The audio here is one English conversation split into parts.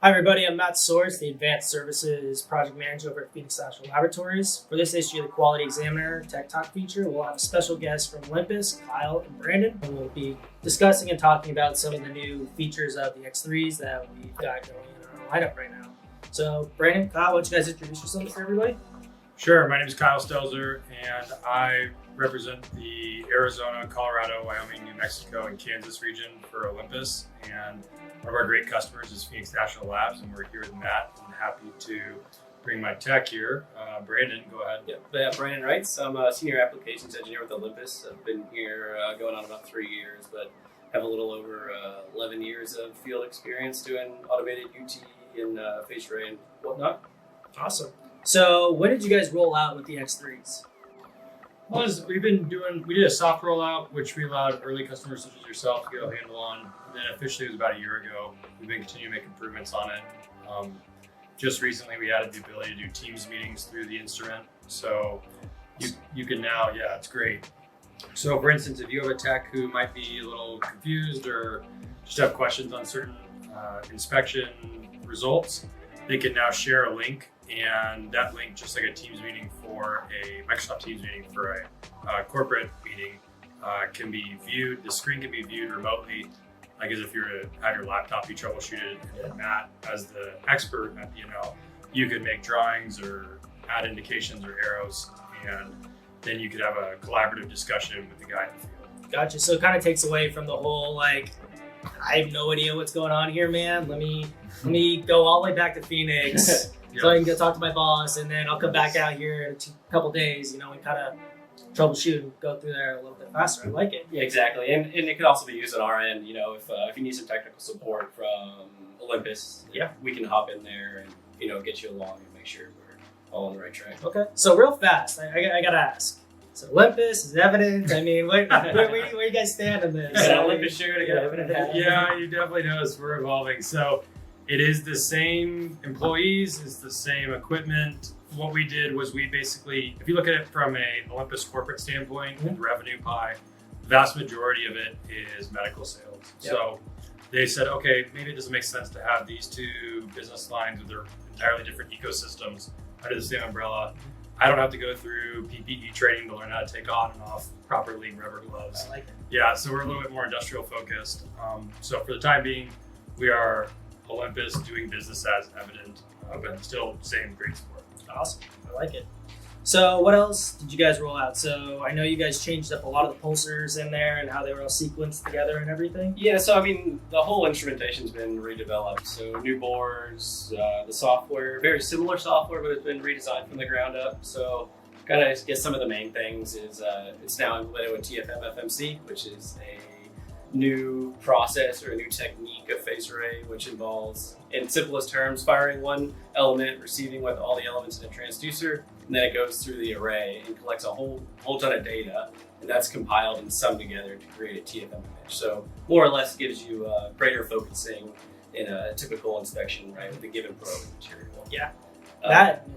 Hi everybody, I'm Matt Sorce, the Advanced Services Project Manager over at Phoenix National Laboratories. For this issue of the Quality Examiner Tech Talk feature, we'll have a special guest from Olympus, Kyle and Brandon, and we'll be discussing and talking about some of the new features of the X3s that we've got going in our lineup right now. So Brandon, Kyle, why don't you guys introduce yourselves for everybody? Sure, my name is Kyle Stelzer, and I represent the Arizona, Colorado, Wyoming, New Mexico, and Kansas region for Olympus. And one of our great customers is Phoenix National Labs, and we're here with Matt. I'm happy to bring my tech here. Brandon, go ahead. Yeah, Brandon Reitz. I'm a senior applications engineer with Olympus. I've been here going on about 3 years, but have a little over 11 years of field experience doing automated UT and phase array and whatnot. Awesome. So when did you guys roll out with the X3s? Well, we did a soft rollout, which we allowed early customers such as yourself to get a handle on. And then officially it was about a year ago. We've been continuing to make improvements on it. Just recently we added the ability to do Teams meetings through the instrument. So you can now, it's great. So for instance, if you have a tech who might be a little confused or just have questions on certain inspection results, they can now share a link, and that link, just like a Teams meeting for a Microsoft Teams meeting for a corporate meeting, can be viewed. The screen can be viewed remotely, like as if you were to have your laptop, you troubleshoot it. And Matt, as the expert at P&L, you could make drawings or add indications or arrows, and then you could have a collaborative discussion with the guy in the field. Gotcha. So it kind of takes away from the whole like, I have no idea what's going on here, man. Let me go all the way back to Phoenix so I can go talk to my boss, and then I'll come back out here in a couple days, and kind of troubleshoot and go through there a little bit faster. I like it. Yeah, exactly. And it could also be used on our end. If you need some technical support from Olympus, we can hop in there and get you along and make sure we're all on the right track. Okay. So real fast, I gotta ask. So Olympus is Evident. I mean, where you guys stand on this? Is that Olympus sugar to get Evident? Yeah, you definitely notice we're evolving. So it is the same employees, it's the same equipment. What we did was we basically, if you look at it from a Olympus corporate standpoint, the revenue pie, the vast majority of it is medical sales. Yep. So they said, okay, maybe it doesn't make sense to have these two business lines with their entirely different ecosystems under the same umbrella. I don't have to go through PPE training to learn how to take on and off properly rubber gloves. I like it. Yeah, so we're a little bit more industrial focused. So for the time being, we are Olympus doing business as Evident, but still same great support. Awesome. I like it. So what else did you guys roll out? So I know you guys changed up a lot of the pulsars in there and how they were all sequenced together and everything. Yeah, so the whole instrumentation's been redeveloped. So new boards, the software, very similar software, but it's been redesigned from the ground up. So kind of guess some of the main things is it's now implemented with TFM FMC, which is a new process or a new technique of phase array, which involves, in simplest terms, firing one element, receiving with all the elements in a transducer, and then it goes through the array and collects a whole ton of data, and that's compiled and summed together to create a TFM image. So more or less gives you greater focusing in a typical inspection, right, with a given probe material. Yeah.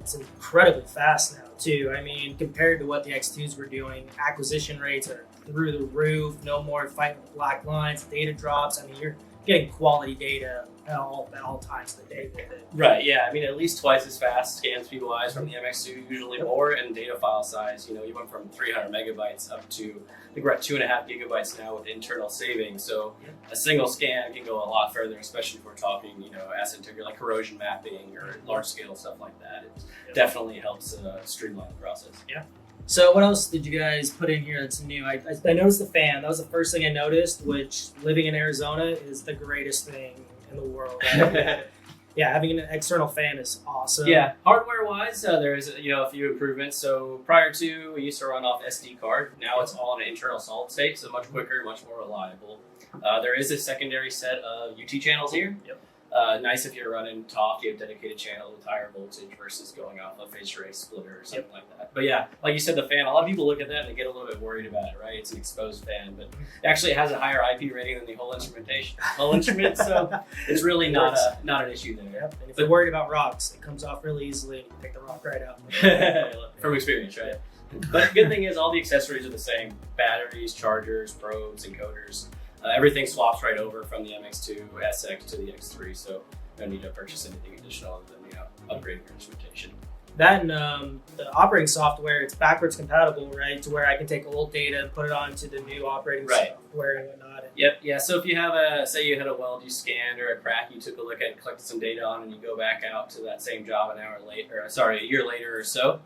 It's incredibly fast now too. I mean, compared to what the X2s were doing, acquisition rates are through the roof. No more fighting with black lines, data drops. I mean, you're getting quality data at all times of the day with it. Right. Yeah. I mean, at least twice as fast scan speed wise from the MX2, usually more, and data file size. You went from 300 megabytes up to, I think we're at 2.5 gigabytes now with internal saving. So a single scan can go a lot further, especially if we're talking, asset integrity, like corrosion mapping or large scale stuff like that. It definitely helps streamline the process. Yeah. So what else did you guys put in here that's new? I noticed the fan. That was the first thing I noticed, which living in Arizona is the greatest thing in the world. Yeah, having an external fan is awesome. Yeah, hardware-wise, there's a few improvements. So prior to, we used to run off SD card. Now it's all in an internal solid state, so much quicker, much more reliable. There is a secondary set of UT channels here. Yep. Nice if you're running TOF, you have dedicated channel with higher voltage versus going off a phase array splitter or something like that. But yeah, like you said, the fan, a lot of people look at that and they get a little bit worried about it, right? It's an exposed fan, but actually it has a higher IP rating than the whole instrumentation. Whole instrument, so it's really not an issue there. Yep. And if you're worried about rocks, it comes off really easily and you can take the rock right out. From experience, right? But the good thing is all the accessories are the same. Batteries, chargers, probes, encoders. Everything swaps right over from the MX2 SX to the X3, so no need to purchase anything additional other than upgrading your instrumentation. That and the operating software, it's backwards compatible, right? To where I can take old data and put it onto the new operating software and whatnot. Yep, yeah. So if you have say you had a weld you scanned or a crack you took a look at and collected some data on, and you go back out to that same job a year later or so,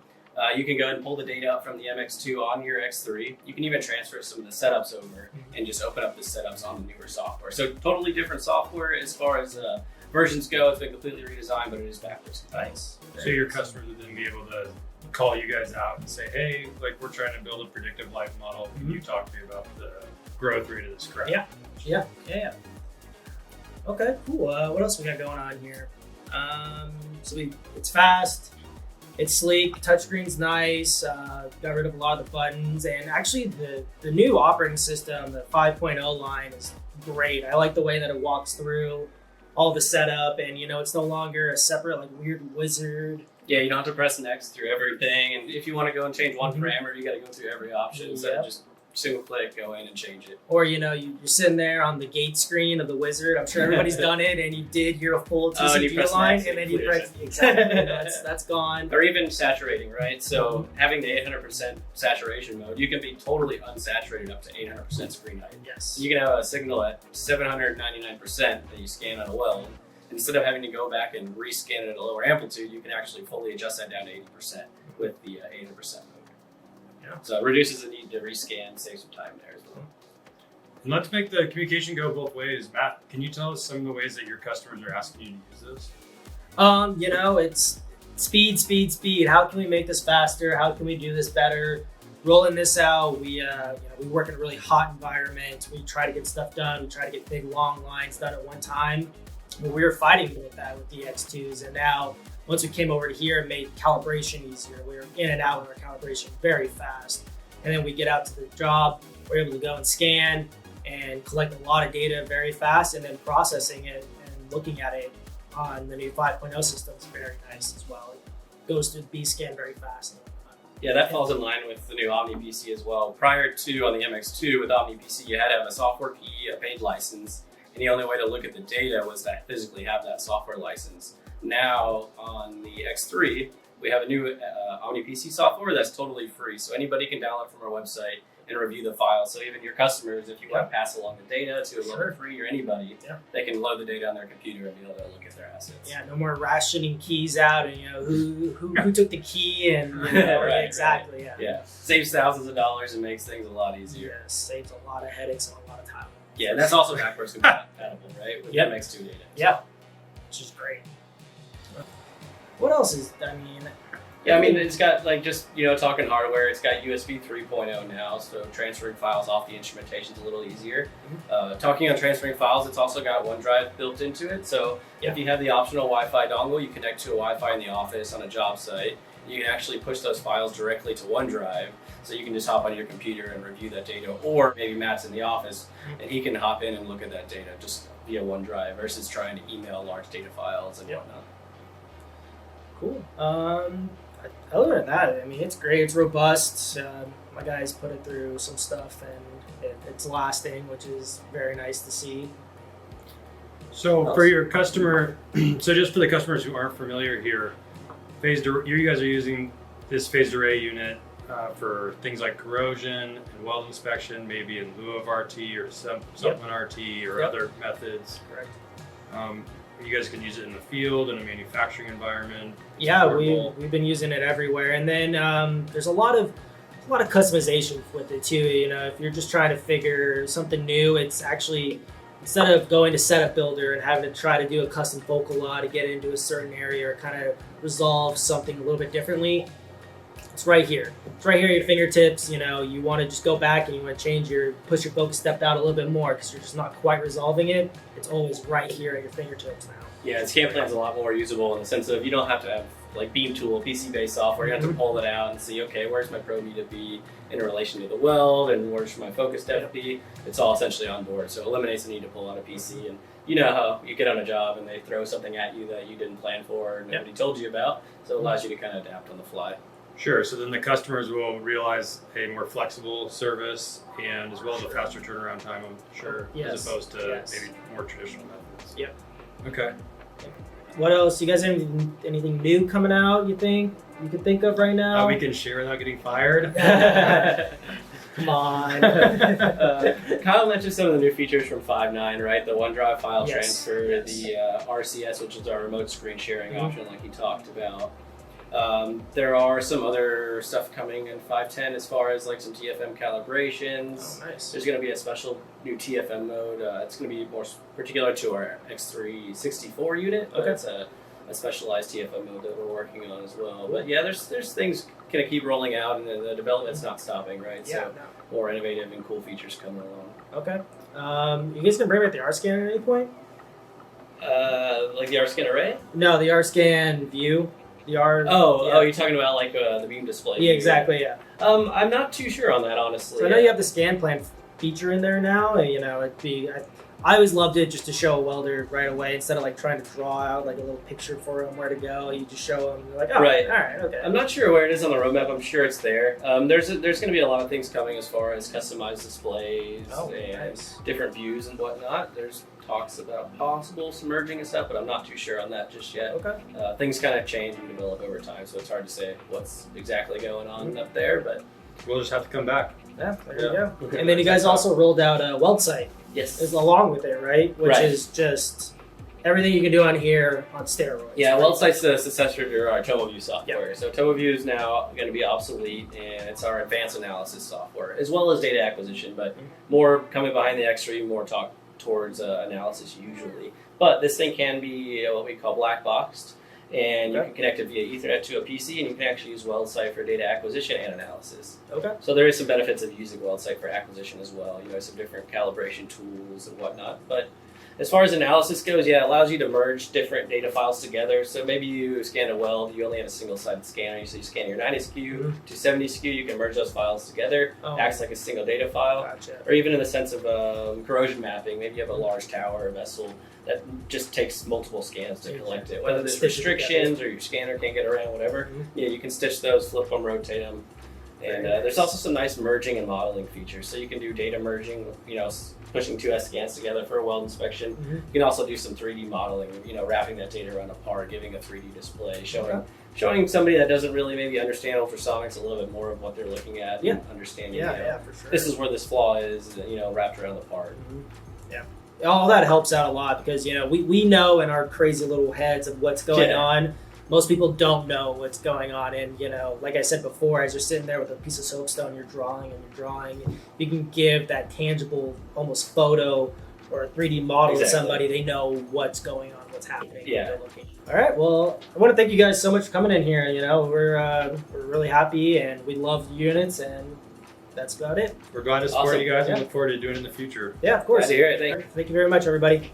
you can go ahead and pull the data up from the MX2 on your X3. You can even transfer some of the setups over and just open up the setups on the newer software. So totally different software as far as versions go. It's been completely redesigned, but it is backwards compatible. Nice. So your customers would then be able to call you guys out and say, hey, like we're trying to build a predictive life model. Can you talk to me about the growth rate of this crap? Yeah. Okay, cool. What else we got going on here? It's fast, it's sleek, touchscreen's nice, got rid of a lot of the buttons, and actually the new operating system, the 5.0 line, is great. I like the way that it walks through all the setup, and it's no longer a separate like weird wizard. Yeah, you don't have to press next through everything, and if you want to go and change one parameter, you got to go through every option instead of just single click, go in and change it. Or you're sitting there on the gate screen of the wizard. I'm sure everybody's done it, and you did hear a full TCP line, and then you press exactly. That's gone. Or even saturating, right? So having the 800% saturation mode, you can be totally unsaturated up to 800% screen height. Yes. You can have a signal at 799% that you scan on a weld. Instead of having to go back and rescan it at a lower amplitude, you can actually fully adjust that down to 80% with the 800% mode. Yeah. So it reduces the need to rescan, saves some time there as well. And let's make the communication go both ways. Matt, can you tell us some of the ways that your customers are asking you to use this? It's speed. How can we make this faster? How can we do this better? Rolling this out, we work in a really hot environment. We try to get stuff done. We try to get big, long lines done at one time. But we were fighting with that with the X2s, and now once we came over to here, it made calibration easier. We were in and out of our calibration very fast. And then we get out to the job, we're able to go and scan and collect a lot of data very fast, and then processing it and looking at it on the new 5.0 system is very nice as well. It goes through the B-scan very fast. Yeah, that falls in line with the new Omni PC as well. Prior to, on the MX2 with Omni PC, you had to have a software key, a paid license, and the only way to look at the data was to physically have that software license. Now, on the X3, we have a new Omni PC software that's totally free. So anybody can download from our website and review the files. So even your customers, if you want to pass along the data to a level 3 or anybody, they can load the data on their computer and be able to look at their assets. Yeah, no more rationing keys out and who took the key and Right, exactly. Right. Yeah, saves thousands of dollars and makes things a lot easier. Yes, saves a lot of headaches and a lot of time. Yeah, and that's also backwards compatible, right? With MX2 data. Yeah, which is great. What else is, Yeah, it's got talking hardware, it's got USB 3.0 now, so transferring files off the instrumentation is a little easier. Talking on transferring files, it's also got OneDrive built into it, so if you have the optional Wi-Fi dongle, you connect to a Wi-Fi in the office on a job site, you can actually push those files directly to OneDrive, so you can just hop on your computer and review that data, or maybe Matt's in the office and he can hop in and look at that data just via OneDrive versus trying to email large data files and whatnot. Cool. Other than that, it's great. It's robust. My guys put it through some stuff, and it's lasting, which is very nice to see. So for your customer, so just for the customers who aren't familiar here, you guys are using this phased array unit for things like corrosion and weld inspection, maybe in lieu of RT or supplement RT or other methods. Correct. You guys can use it in the field, in a manufacturing environment. Yeah, we've been using it everywhere, and then there's a lot of customization with it too. If you're just trying to figure something new, it's actually, instead of going to Setup Builder and having to try to do a custom focal law to get into a certain area or kind of resolve something a little bit differently, it's right here. It's right here at your fingertips. You want to just go back and you want to push your focus step out a little bit more because you're just not quite resolving it. It's always right here at your fingertips now. Yeah, Scan Plan's a lot more usable in the sense of you don't have to have like Beam Tool, PC-based software. You have to pull it out and see, okay, where's my probe need to be in relation to the weld and where's my focus step be. It's all essentially on board, so it eliminates the need to pull out a PC. And you know how you get on a job and they throw something at you that you didn't plan for or nobody told you about, so it allows you to kind of adapt on the fly. Sure. So then the customers will realize a more flexible service and as well as a faster turnaround time, I'm sure, as opposed to maybe more traditional methods. Yep. Okay. What else? You guys have anything new coming out? You think you can think of right now? We can share without getting fired. Come on. Kyle mentioned some of the new features from 5.9, right? The OneDrive file Yes, transfer, yes. the RCS, which is our remote screen sharing option, like he talked about. There are some other stuff coming in 5.10 as far as like some TFM calibrations. Oh, nice. There's going to be a special new TFM mode. It's going to be more particular to our X3 64 unit. Okay. It's a specialized TFM mode that we're working on as well. But yeah, there's things going to keep rolling out, and the development's not stopping, right? Yeah, So more innovative and cool features coming along. Okay. You guys can bring back the RScan at any point? Like the RScan array? No, the RScan view. The R. Oh, you're talking about like the beam display. Yeah, exactly. Yeah. I'm not too sure on that, honestly. So I know you have the scan plan feature in there now, and it'd be. I always loved it just to show a welder right away instead of like trying to draw out like a little picture for him where to go. You just show him. You're like, oh, Right. all right, okay. I'm not sure where it is on the roadmap. I'm sure it's there. There's going to be a lot of things coming as far as customized displays and nice. different views and whatnot. There's talks about possible submerging and stuff, but I'm not too sure on that just yet. Okay. Things kind of change and develop over time, so it's hard to say what's exactly going on up there. But We'll just have to come back. Yeah, there you go. And then you guys also rolled out a weld site yes, along with it, right? Which Right. is just everything you can do on here on steroids. yeah. right? WeldSite's the successor to our TomoView software. So TomoView is now going to be obsolete, and it's our advanced analysis software as well as data acquisition, but more coming behind the X3, more talk towards analysis usually. But this thing can be what we call black boxed, and you can connect it via Ethernet to a PC, and you can actually use WeldSite for data acquisition and analysis. Okay. So there is some benefits of using WeldSite for acquisition as well. Some different calibration tools and whatnot. But as far as analysis goes, yeah, it allows you to merge different data files together. So maybe you scan a weld, you only have a single-sided scanner, so you scan your 90 SKU to 70 SKU, you can merge those files together, acts like a single data file. Gotcha. Or even in the sense of corrosion mapping, maybe you have a large tower or vessel that just takes multiple scans to collect it. Whether there's restrictions or your scanner can't get around, whatever, you can stitch those, flip them, rotate them. And there's also some nice merging and modeling features. So you can do data merging, pushing 2S scans together for a weld inspection. You can also do some 3D modeling, wrapping that data around a part, giving a 3D display, showing somebody that doesn't really maybe understand ultrasonics a little bit more of what they're looking at and understanding. For sure. This is where this flaw is, wrapped around the part. Yeah. All that helps out a lot because, we know in our crazy little heads of what's going on. Most people don't know what's going on, and like I said before, as you're sitting there with a piece of soapstone, you're drawing, and you can give that tangible, almost photo or a 3D model to somebody. They know what's going on, what's happening. Yeah. All right. Well, I want to thank you guys so much for coming in here. We're really happy, and we love the units, and that's about it. We're glad to support Awesome. you guys and look forward to doing it in the future. Yeah, of course. Glad to hear it. Thank you. Thank you very much, everybody.